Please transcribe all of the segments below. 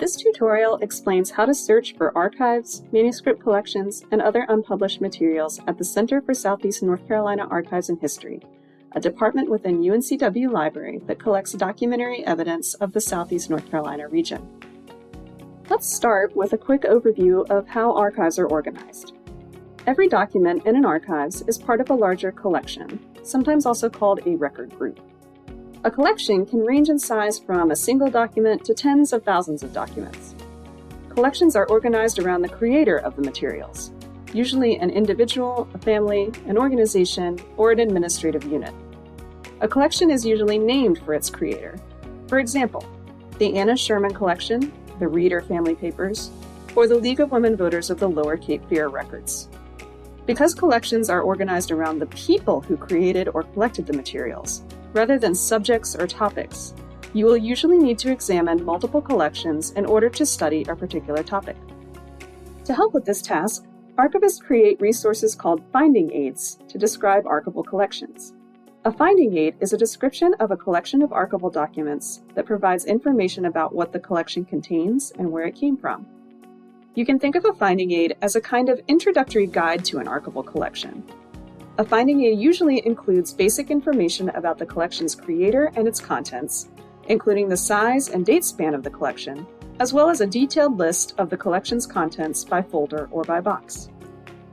This tutorial explains how to search for archives, manuscript collections, and other unpublished materials at the Center for Southeast North Carolina Archives and History, a department within UNCW Library that collects documentary evidence of the Southeast North Carolina region. Let's start with a quick overview of how archives are organized. Every document in an archives is part of a larger collection, sometimes also called a record group. A collection can range in size from a single document to tens of thousands of documents. Collections are organized around the creator of the materials, usually an individual, a family, an organization, or an administrative unit. A collection is usually named for its creator. For example, the Anna Sherman Collection, the Reader Family Papers, or the League of Women Voters of the Lower Cape Fear Records. Because collections are organized around the people who created or collected the materials, rather than subjects or topics, you will usually need to examine multiple collections in order to study a particular topic. To help with this task, archivists create resources called finding aids to describe archival collections. A finding aid is a description of a collection of archival documents that provides information about what the collection contains and where it came from. You can think of a finding aid as a kind of introductory guide to an archival collection. A finding aid usually includes basic information about the collection's creator and its contents, including the size and date span of the collection, as well as a detailed list of the collection's contents by folder or by box.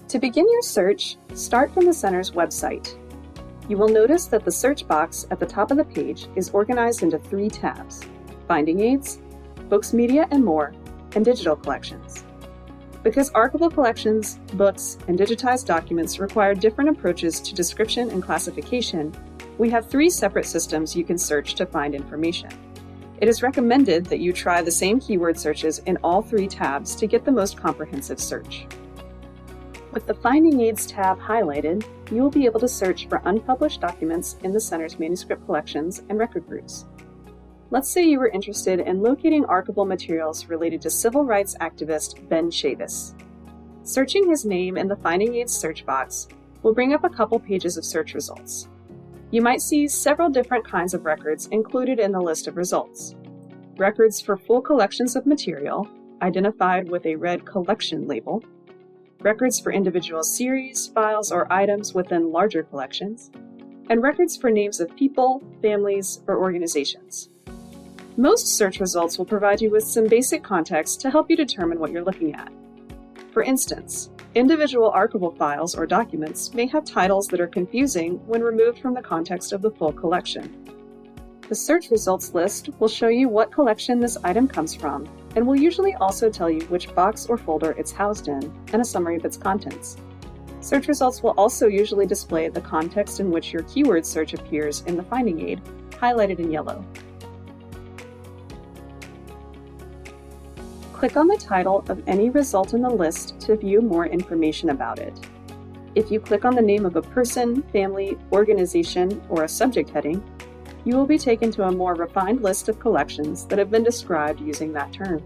To begin your search, start from the Center's website. You will notice that the search box at the top of the page is organized into 3 tabs: Finding Aids, Books, Media, and More, and Digital Collections. Because archival collections, books, and digitized documents require different approaches to description and classification, we have 3 separate systems you can search to find information. It is recommended that you try the same keyword searches in all 3 tabs to get the most comprehensive search. With the Finding Aids tab highlighted, you will be able to search for unpublished documents in the Center's manuscript collections and record groups. Let's say you were interested in locating archival materials related to civil rights activist Ben Chavis. Searching his name in the Finding Aids search box will bring up a couple pages of search results. You might see several different kinds of records included in the list of results. Records for full collections of material, identified with a red collection label. Records for individual series, files, or items within larger collections. And records for names of people, families, or organizations. Most search results will provide you with some basic context to help you determine what you're looking at. For instance, individual archival files or documents may have titles that are confusing when removed from the context of the full collection. The search results list will show you what collection this item comes from, and will usually also tell you which box or folder it's housed in, and a summary of its contents. Search results will also usually display the context in which your keyword search appears in the finding aid, highlighted in yellow. Click on the title of any result in the list to view more information about it. If you click on the name of a person, family, organization, or a subject heading, you will be taken to a more refined list of collections that have been described using that term.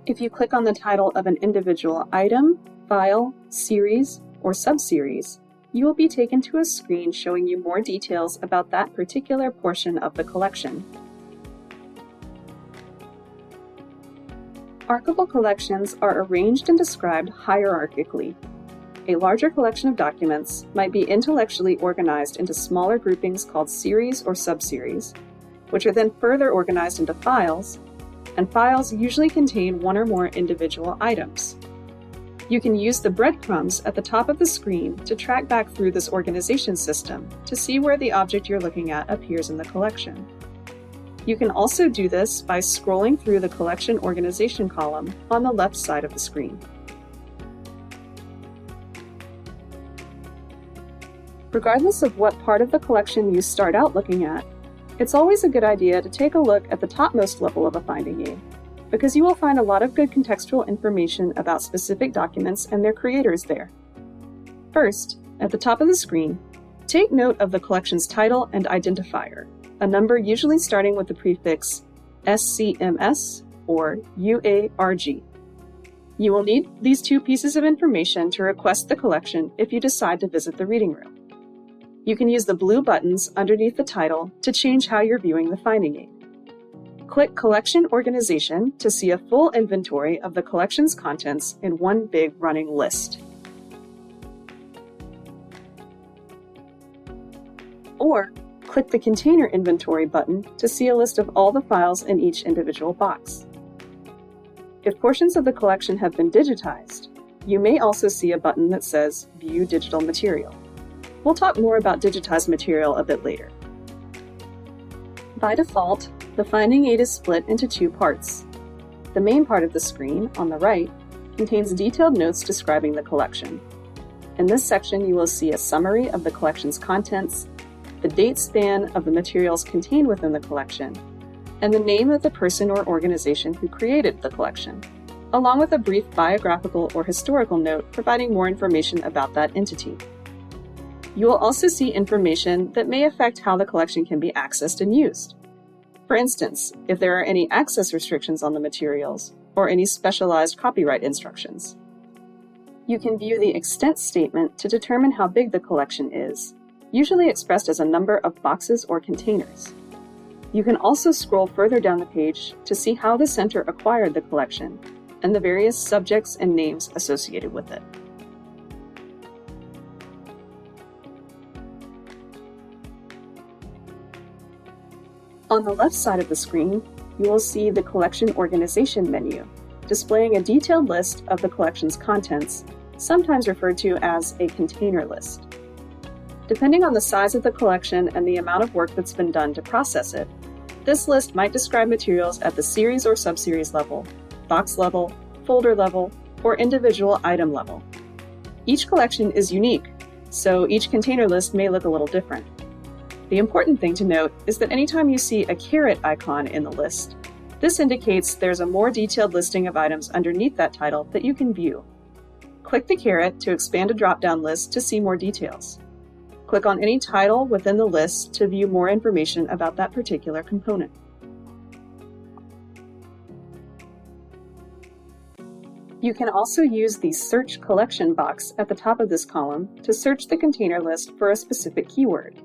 If you click on the title of an individual item, file, series, or subseries, you will be taken to a screen showing you more details about that particular portion of the collection. Archival collections are arranged and described hierarchically. A larger collection of documents might be intellectually organized into smaller groupings called series or subseries, which are then further organized into files, and files usually contain one or more individual items. You can use the breadcrumbs at the top of the screen to track back through this organization system to see where the object you're looking at appears in the collection. You can also do this by scrolling through the collection organization column on the left side of the screen. Regardless of what part of the collection you start out looking at, it's always a good idea to take a look at the topmost level of a finding aid, because you will find a lot of good contextual information about specific documents and their creators there. First, at the top of the screen, take note of the collection's title and identifier, a number usually starting with the prefix SCMS or UARG. You will need these 2 pieces of information to request the collection if you decide to visit the reading room. You can use the blue buttons underneath the title to change how you're viewing the finding aid. Click Collection Organization to see a full inventory of the collection's contents in one big running list. Or click the Container Inventory button to see a list of all the files in each individual box. If portions of the collection have been digitized, you may also see a button that says View Digital Material. We'll talk more about digitized material a bit later. By default, the finding aid is split into two parts. The main part of the screen, on the right, contains detailed notes describing the collection. In this section, you will see a summary of the collection's contents, the date span of the materials contained within the collection, and the name of the person or organization who created the collection, along with a brief biographical or historical note providing more information about that entity. You will also see information that may affect how the collection can be accessed and used. For instance, if there are any access restrictions on the materials or any specialized copyright instructions. You can view the extent statement to determine how big the collection is, usually expressed as a number of boxes or containers. You can also scroll further down the page to see how the center acquired the collection and the various subjects and names associated with it. On the left side of the screen, you will see the Collection Organization menu, displaying a detailed list of the collection's contents, sometimes referred to as a container list. Depending on the size of the collection and the amount of work that's been done to process it, this list might describe materials at the series or subseries level, box level, folder level, or individual item level. Each collection is unique, so each container list may look a little different. The important thing to note is that anytime you see a caret icon in the list, this indicates there's a more detailed listing of items underneath that title that you can view. Click the caret to expand a drop-down list to see more details. Click on any title within the list to view more information about that particular component. You can also use the Search Collection box at the top of this column to search the container list for a specific keyword.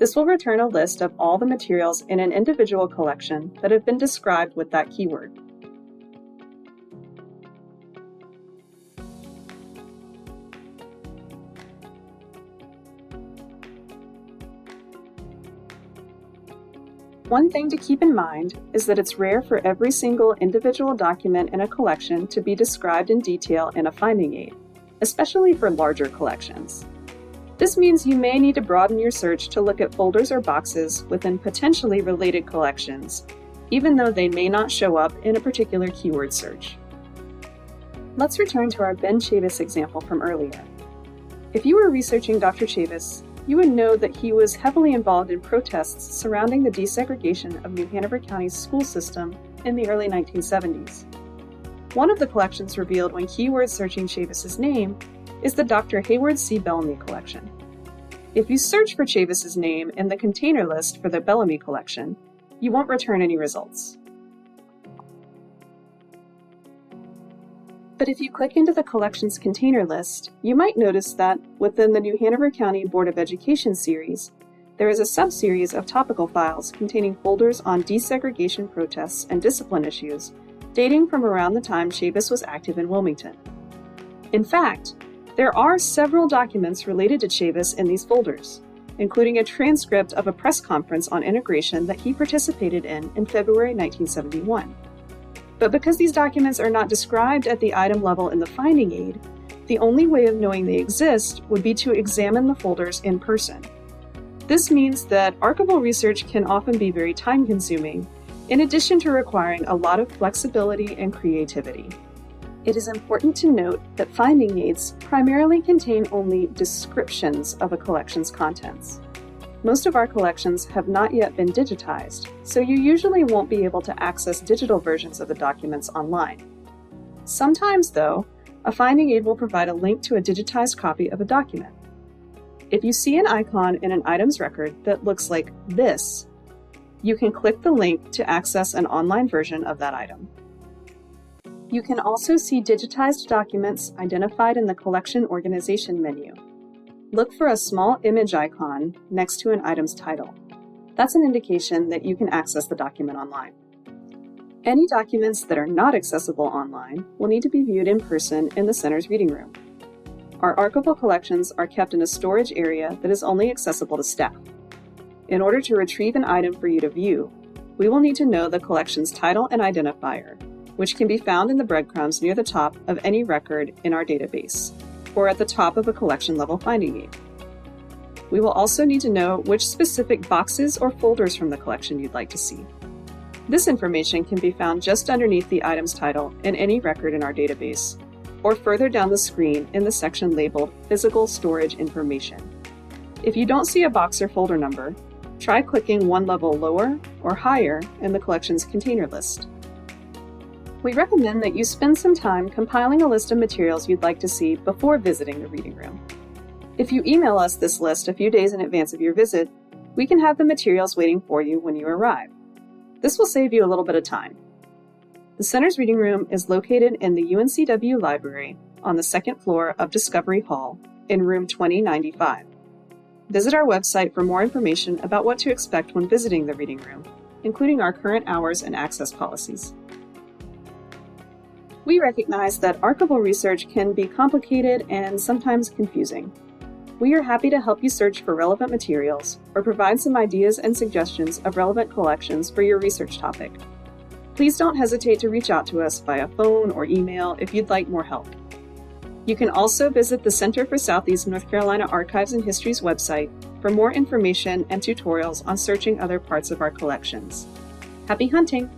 This will return a list of all the materials in an individual collection that have been described with that keyword. One thing to keep in mind is that it's rare for every single individual document in a collection to be described in detail in a finding aid, especially for larger collections. This means you may need to broaden your search to look at folders or boxes within potentially related collections, even though they may not show up in a particular keyword search. Let's return to our Ben Chavis example from earlier. If you were researching Dr. Chavis, you would know that he was heavily involved in protests surrounding the desegregation of New Hanover County's school system in the early 1970s. One of the collections revealed when keyword searching Chavis's name is the Dr. Hayward C. Bellamy collection. If you search for Chavis's name in the container list for the Bellamy collection, you won't return any results. But if you click into the collection's container list, you might notice that within the New Hanover County Board of Education series, there is a subseries of topical files containing folders on desegregation protests and discipline issues dating from around the time Chavis was active in Wilmington. In fact, there are several documents related to Chavis in these folders, including a transcript of a press conference on integration that he participated in February 1971. But because these documents are not described at the item level in the finding aid, the only way of knowing they exist would be to examine the folders in person. This means that archival research can often be very time-consuming, in addition to requiring a lot of flexibility and creativity. It is important to note that finding aids primarily contain only descriptions of a collection's contents. Most of our collections have not yet been digitized, so you usually won't be able to access digital versions of the documents online. Sometimes, though, a finding aid will provide a link to a digitized copy of a document. If you see an icon in an item's record that looks like this, you can click the link to access an online version of that item. You can also see digitized documents identified in the Collection Organization menu. look for a small image icon next to an item's title. That's an indication that you can access the document online. Any documents that are not accessible online will need to be viewed in person in the center's reading room. Our archival collections are kept in a storage area that is only accessible to staff. In order to retrieve an item for you to view, we will need to know the collection's title and identifier, which can be found in the breadcrumbs near the top of any record in our database, or at the top of a collection level finding aid. We will also need to know which specific boxes or folders from the collection you'd like to see. This information can be found just underneath the item's title in any record in our database, or further down the screen in the section labeled Physical Storage Information. If you don't see a box or folder number, try clicking one level lower or higher in the collection's container list. We recommend that you spend some time compiling a list of materials you'd like to see before visiting the reading room. If you email us this list a few days in advance of your visit, we can have the materials waiting for you when you arrive. This will save you a little bit of time. The Center's reading room is located in the UNCW Library on the second floor of Discovery Hall in room 2095. Visit our website for more information about what to expect when visiting the reading room, including our current hours and access policies. We recognize that archival research can be complicated and sometimes confusing. We are happy to help you search for relevant materials or provide some ideas and suggestions of relevant collections for your research topic. Please don't hesitate to reach out to us via phone or email if you'd like more help. You can also visit the Center for Southeast North Carolina Archives and History's website for more information and tutorials on searching other parts of our collections. Happy hunting!